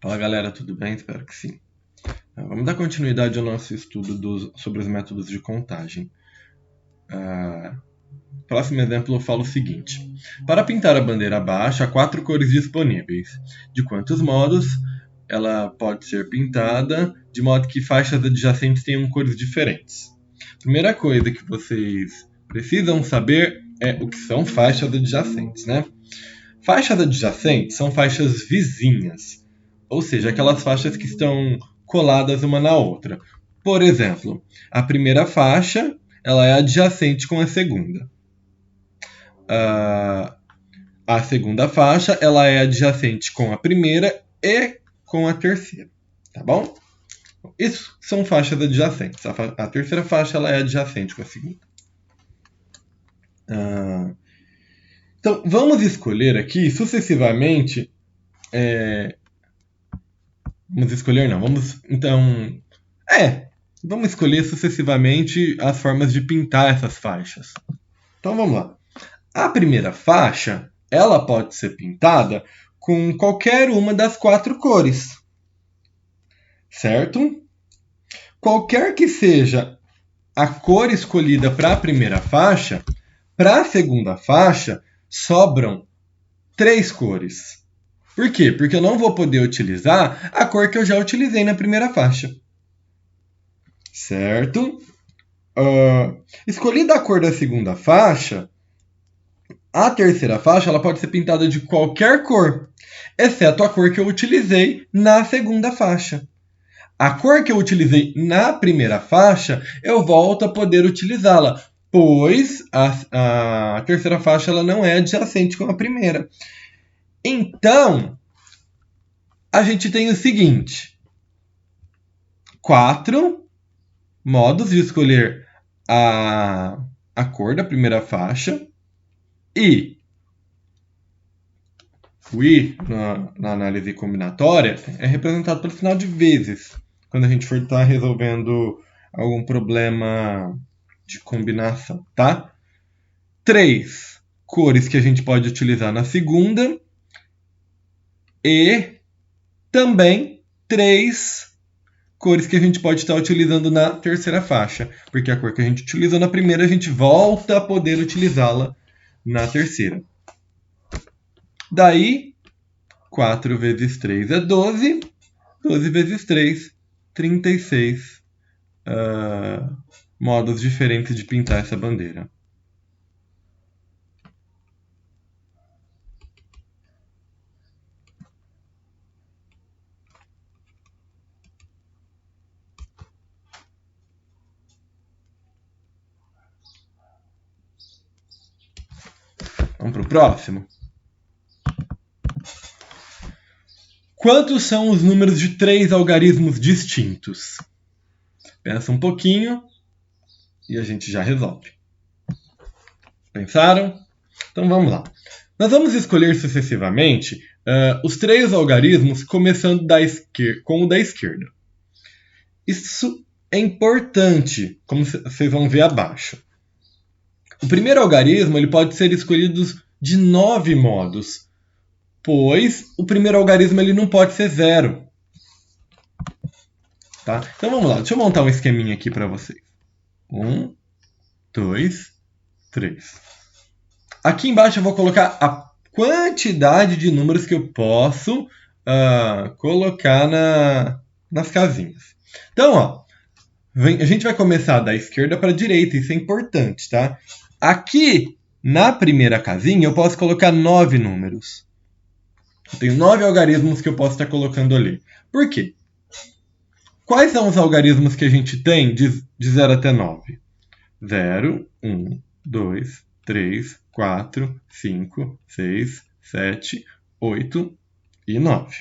Fala galera, tudo bem? Espero que sim. Vamos dar continuidade ao nosso estudo sobre os métodos de contagem. Próximo exemplo eu falo o seguinte. Para pintar a bandeira abaixo, há 4 cores disponíveis. De quantos modos ela pode ser pintada, de modo que faixas adjacentes tenham cores diferentes? Primeira coisa que vocês precisam saber é o que são faixas adjacentes, né? Faixas adjacentes são faixas vizinhas, ou seja, aquelas faixas que estão coladas uma na outra. Por exemplo, a primeira faixa ela é adjacente com a segunda. A segunda faixa ela é adjacente com a primeira e com a terceira, tá bom? Isso são faixas adjacentes. A terceira faixa ela é adjacente com a segunda. Então, vamos escolher aqui sucessivamente. Vamos escolher sucessivamente as formas de pintar essas faixas. Então, vamos lá. A primeira faixa, ela pode ser pintada com qualquer uma das 4 cores, certo? Qualquer que seja a cor escolhida para a primeira faixa, para a segunda faixa, sobram 3 cores. Por quê? Porque eu não vou poder utilizar a cor que eu já utilizei na primeira faixa. Certo? Escolhida a cor da segunda faixa, a terceira faixa ela pode ser pintada de qualquer cor, exceto a cor que eu utilizei na segunda faixa. A cor que eu utilizei na primeira faixa, eu volto a poder utilizá-la, pois a terceira faixa ela não é adjacente com a primeira. Então, a gente tem o seguinte: 4 modos de escolher a cor da primeira faixa e o i na análise combinatória é representado pelo sinal de vezes, quando a gente for estar resolvendo algum problema de combinação, tá? 3 cores que a gente pode utilizar na segunda e também 3 cores que a gente pode estar utilizando na terceira faixa, porque a cor que a gente utilizou na primeira a gente volta a poder utilizá-la na terceira. Daí, 4 vezes 3 é 12, 12 vezes 3, 36 modos diferentes de pintar essa bandeira. Vamos para o próximo? Quantos são os números de 3 algarismos distintos? Pensa um pouquinho e a gente já resolve. Pensaram? Então vamos lá. Nós vamos escolher sucessivamente os 3 algarismos, começando com o da esquerda. Isso é importante, como vocês vão ver abaixo. O primeiro algarismo ele pode ser escolhido de 9 modos, pois o primeiro algarismo ele não pode ser 0. Tá? Então vamos lá, deixa eu montar um esqueminha aqui para vocês. 1, 2, 3. Aqui embaixo eu vou colocar a quantidade de números que eu posso colocar nas casinhas. Então, ó, a gente vai começar da esquerda para a direita, isso é importante, tá? Aqui, na primeira casinha, eu posso colocar 9 números. Eu tenho 9 algarismos que eu posso estar colocando ali. Por quê? Quais são os algarismos que a gente tem de 0 até 9? 0, 1, 2, 3, 4, 5, 6, 7, 8 e 9.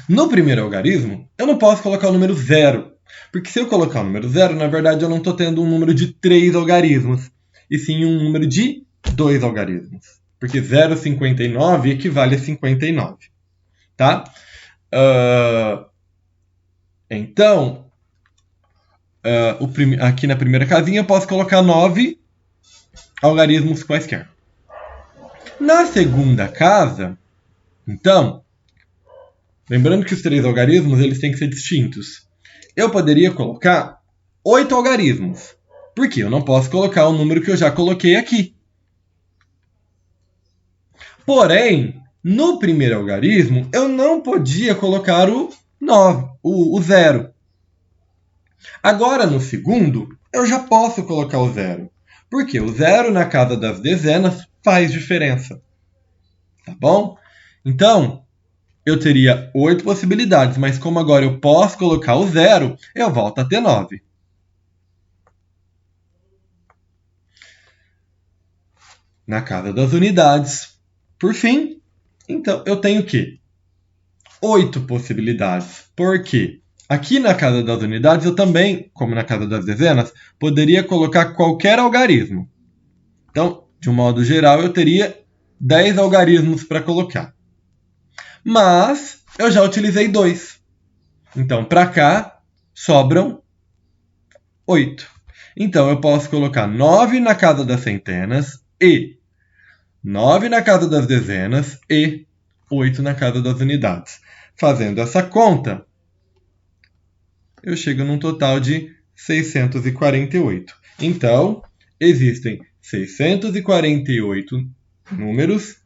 No primeiro algarismo, eu não posso colocar o número 0, porque se eu colocar o número 0, na verdade eu não estou tendo um número de 3 algarismos, e sim um número de 2 algarismos, porque 0,59 equivale a 59. Tá? Então, aqui na primeira casinha eu posso colocar 9 algarismos quaisquer. Na segunda casa, então, lembrando que os 3 algarismos eles têm que ser distintos. Eu poderia colocar 8 algarismos. Por quê? Eu não posso colocar o número que eu já coloquei aqui. Porém, no primeiro algarismo, eu não podia colocar o 9, o 0. Agora, no segundo, eu já posso colocar o 0. Porque o 0 na casa das dezenas faz diferença. Tá bom? Então, eu teria 8 possibilidades, mas como agora eu posso colocar o 0, eu volto a ter 9. Na casa das unidades, por fim, então eu tenho o quê? 8 possibilidades. Por quê? Aqui na casa das unidades, eu também, como na casa das dezenas, poderia colocar qualquer algarismo. Então, de um modo geral, eu teria 10 algarismos para colocar. Mas eu já utilizei 2. Então, para cá, sobram 8. Então, eu posso colocar 9 na casa das centenas e 9 na casa das dezenas e 8 na casa das unidades. Fazendo essa conta, eu chego num total de 648. Então, existem 648 números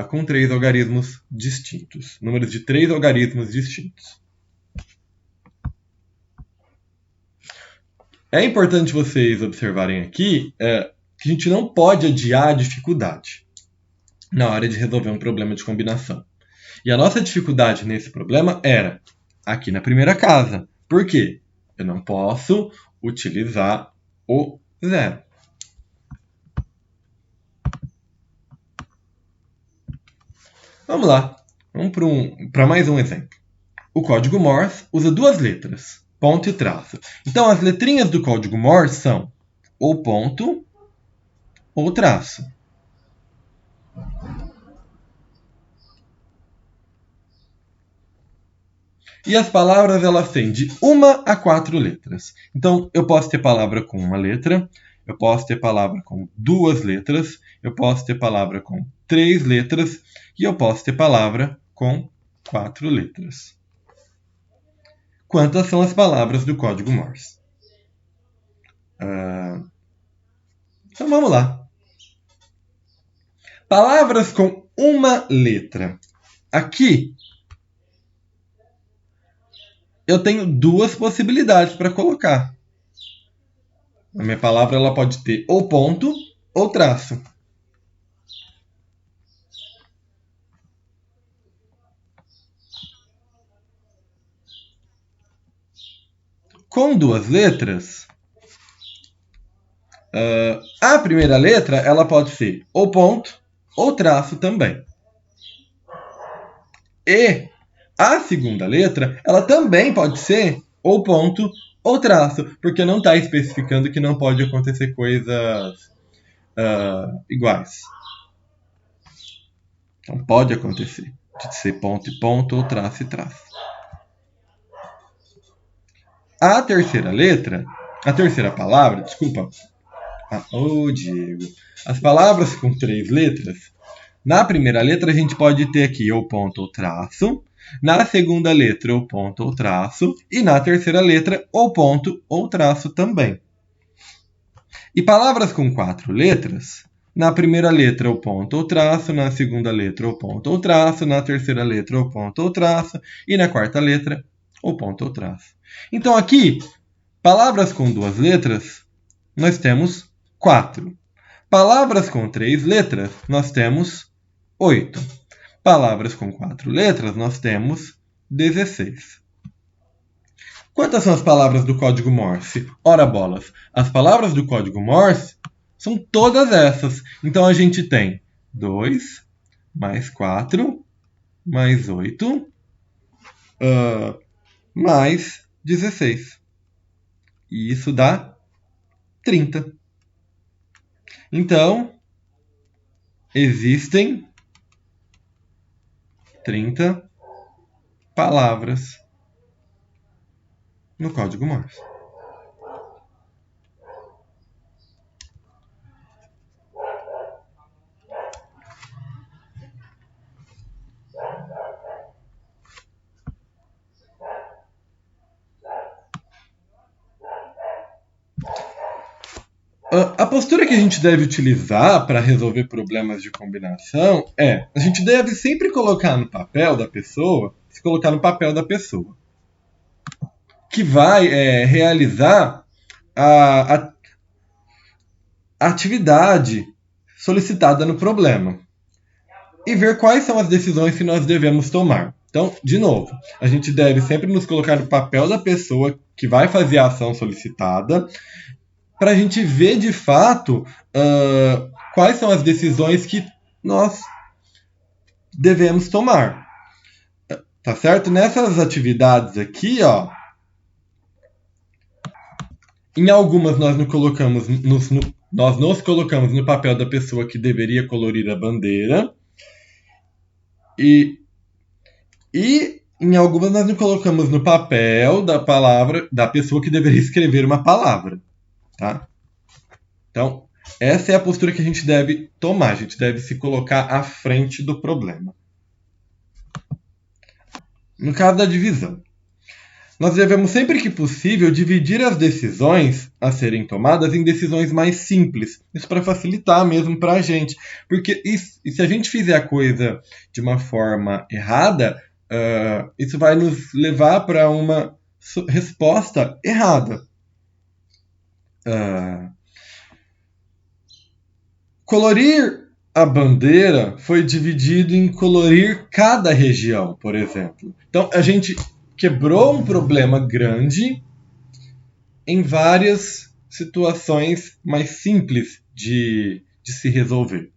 com 3 algarismos distintos. Números de 3 algarismos distintos. É importante vocês observarem aqui que a gente não pode adiar a dificuldade na hora de resolver um problema de combinação. E a nossa dificuldade nesse problema era aqui na primeira casa. Por quê? Eu não posso utilizar o 0. Vamos lá. Vamos para mais um exemplo. O código Morse usa 2 letras, ponto e traço. Então, as letrinhas do código Morse são ou ponto ou traço. E as palavras elas têm de 1 a 4 letras. Então, eu posso ter palavra com 1 letra, eu posso ter palavra com 2 letras, eu posso ter palavra com 3 letras e eu posso ter palavra com 4 letras. Quantas são as palavras do código Morse? Então vamos lá. Palavras com 1 letra. Aqui eu tenho 2 possibilidades para colocar. A minha palavra ela pode ter ou ponto ou traço. Com 2 letras, a primeira letra ela pode ser ou ponto ou traço também. E a segunda letra ela também pode ser ou ponto ou traço, porque não está especificando que não pode acontecer coisas iguais. Então pode acontecer de ser ponto e ponto ou traço e traço. A terceira palavra, desculpa. Diego. As palavras com 3 letras, na primeira letra a gente pode ter aqui ou ponto ou traço, na segunda letra ou ponto ou traço e na terceira letra ou ponto ou traço também. E palavras com 4 letras, na primeira letra o ponto ou traço, na segunda letra o ponto ou traço, na terceira letra o ponto ou traço e na quarta letra o ponto ou traço. Então aqui, palavras com 2 letras, nós temos 4. Palavras com 3 letras, nós temos 8. Palavras com 4 letras, nós temos 16. Quantas são as palavras do código Morse? Ora bolas, as palavras do código Morse são todas essas. Então a gente tem 2 mais 4 mais 8 mais 16. E isso dá 30. Então, existem 30 palavras no código Morse. A postura que a gente deve utilizar para resolver problemas de combinação é: a gente deve sempre colocar no papel da pessoa, se colocar no papel da pessoa, que vai realizar a atividade solicitada no problema e ver quais são as decisões que nós devemos tomar. Então, de novo, a gente deve sempre nos colocar no papel da pessoa que vai fazer a ação solicitada, para a gente ver de fato quais são as decisões que nós devemos tomar. Tá certo? Nessas atividades aqui, ó, em algumas nós nos colocamos no papel da pessoa que deveria colorir a bandeira. E em algumas nós nos colocamos no papel da palavra da pessoa que deveria escrever uma palavra. Tá? Então, essa é a postura que a gente deve tomar. A gente deve se colocar à frente do problema. No caso da divisão, nós devemos, sempre que possível, dividir as decisões a serem tomadas em decisões mais simples. Isso para facilitar mesmo para a gente. Porque se a gente fizer a coisa de uma forma errada, isso vai nos levar para uma resposta errada. Colorir a bandeira foi dividido em colorir cada região, por exemplo. Então, a gente quebrou um problema grande em várias situações mais simples de se resolver.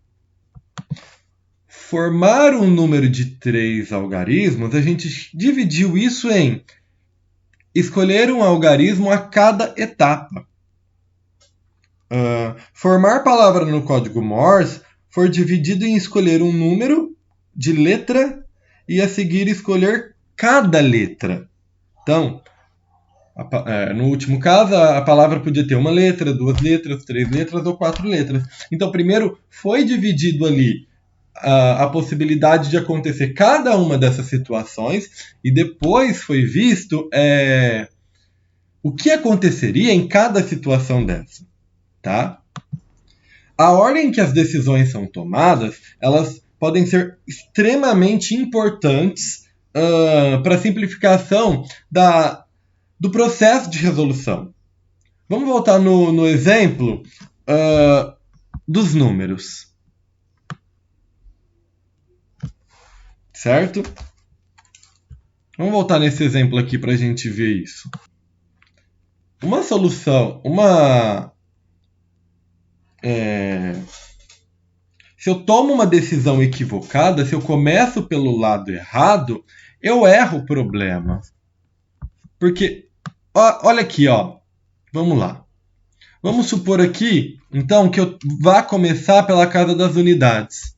Formar um número de 3 algarismos, a gente dividiu isso em escolher um algarismo a cada etapa. Formar palavra no código Morse foi dividido em escolher um número de letra e a seguir escolher cada letra. Então, no último caso, a palavra podia ter uma letra, 2 letras, 3 letras ou 4 letras. Então, primeiro foi dividido ali a possibilidade de acontecer cada uma dessas situações e depois foi visto o que aconteceria em cada situação dessa. Tá? A ordem que as decisões são tomadas, elas podem ser extremamente importantes para a simplificação do processo de resolução. Vamos voltar no exemplo dos números. Certo? Vamos voltar nesse exemplo aqui para a gente ver isso. Uma solução, se eu tomo uma decisão equivocada, se eu começo pelo lado errado, eu erro o problema. Porque, olha aqui, ó. Vamos lá. Vamos supor aqui, então, que eu vá começar pela casa das unidades.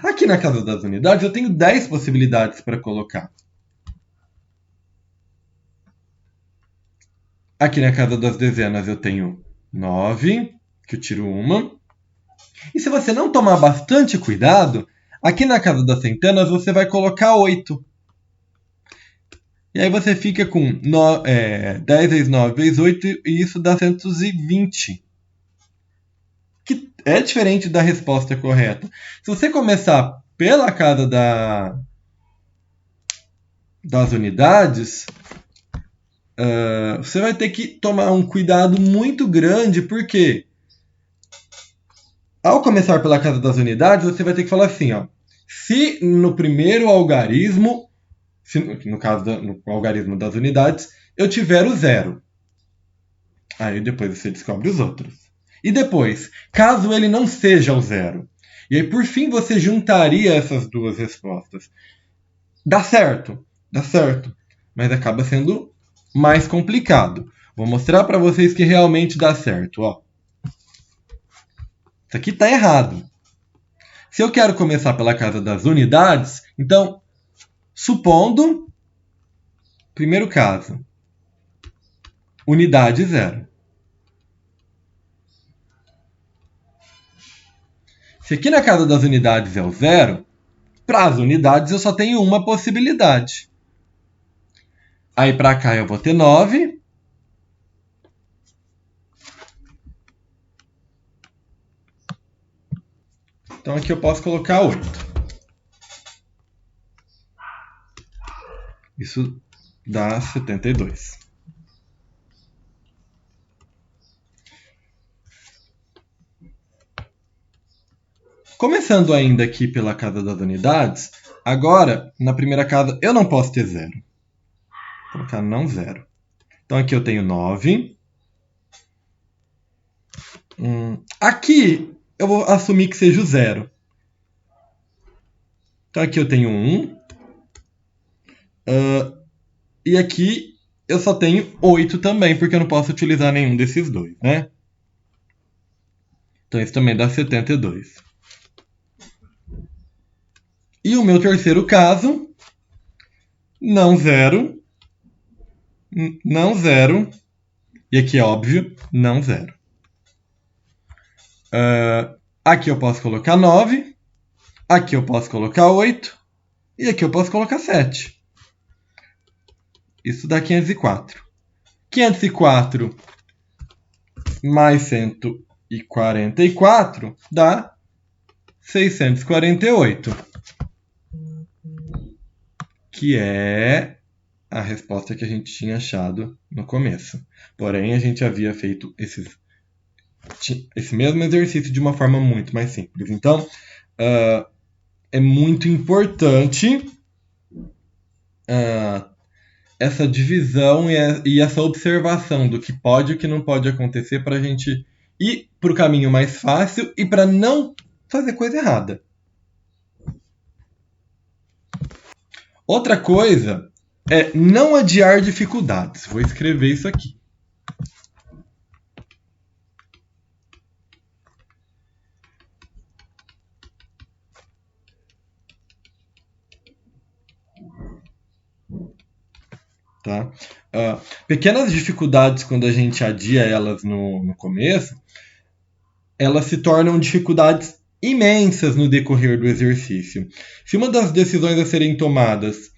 Aqui na casa das unidades eu tenho 10 possibilidades para colocar. Aqui na casa das dezenas eu tenho 9, que eu tiro uma. E se você não tomar bastante cuidado, aqui na casa das centenas você vai colocar 8. E aí você fica com 10 vezes 9 vezes 8 e isso dá 120. Que é diferente da resposta correta. Se você começar pela casa das unidades, você vai ter que tomar um cuidado muito grande, porque ao começar pela casa das unidades, você vai ter que falar assim, ó, se no primeiro algarismo, no caso no algarismo das unidades, eu tiver o 0. Aí depois você descobre os outros. E depois, caso ele não seja o 0. E aí, por fim, você juntaria essas duas respostas. Dá certo, mas acaba sendo mais complicado. Vou mostrar para vocês que realmente dá certo. Ó. Isso aqui está errado. Se eu quero começar pela casa das unidades, então, supondo, primeiro caso, unidade 0. Se aqui na casa das unidades é o 0, para as unidades eu só tenho uma possibilidade. Aí para cá eu vou ter 9. Então aqui eu posso colocar 8. Isso dá 72. Começando ainda aqui pela casa das unidades, agora, na primeira casa, eu não posso ter 0. Vou colocar não 0. Então aqui eu tenho 9. Aqui eu vou assumir que seja o 0. Então aqui eu tenho 1. E aqui eu só tenho 8 também, porque eu não posso utilizar nenhum desses dois, né? Então isso também dá 72. E o meu terceiro caso, não 0, não 0, e aqui é óbvio, não 0. Aqui eu posso colocar 9, aqui eu posso colocar 8, e aqui eu posso colocar 7. Isso dá 504. 504 mais 144 dá 648. Que é a resposta que a gente tinha achado no começo. Porém, a gente havia feito esse mesmo exercício de uma forma muito mais simples. Então, é muito importante essa divisão e essa observação do que pode e o que não pode acontecer para a gente ir para o caminho mais fácil e para não fazer coisa errada. Outra coisa é não adiar dificuldades. Vou escrever isso aqui. Tá? Pequenas dificuldades, quando a gente adia elas no começo, elas se tornam dificuldades imensas no decorrer do exercício. Se uma das decisões a serem tomadas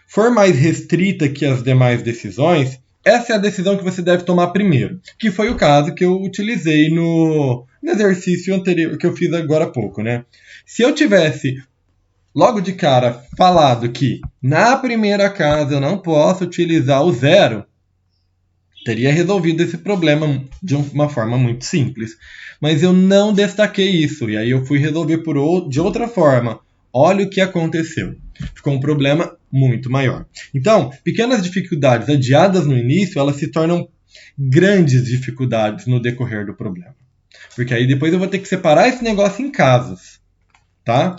for mais restrita que as demais decisões, essa é a decisão que você deve tomar primeiro, que foi o caso que eu utilizei no exercício anterior que eu fiz agora há pouco, né? Se eu tivesse logo de cara falado que na primeira casa eu não posso utilizar o 0, teria resolvido esse problema de uma forma muito simples. Mas eu não destaquei isso, e aí eu fui resolver de outra forma. Olha o que aconteceu. Ficou um problema muito maior. Então, pequenas dificuldades adiadas no início, elas se tornam grandes dificuldades no decorrer do problema. Porque aí depois eu vou ter que separar esse negócio em casos. Tá?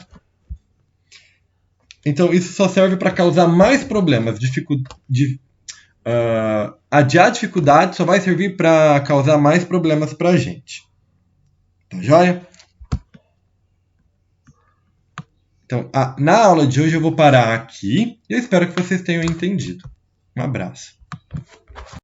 Então, isso só serve para causar mais problemas. Adiar dificuldade só vai servir para causar mais problemas para a gente. Tá joia? Então, na aula de hoje eu vou parar aqui. Eu espero que vocês tenham entendido. Um abraço.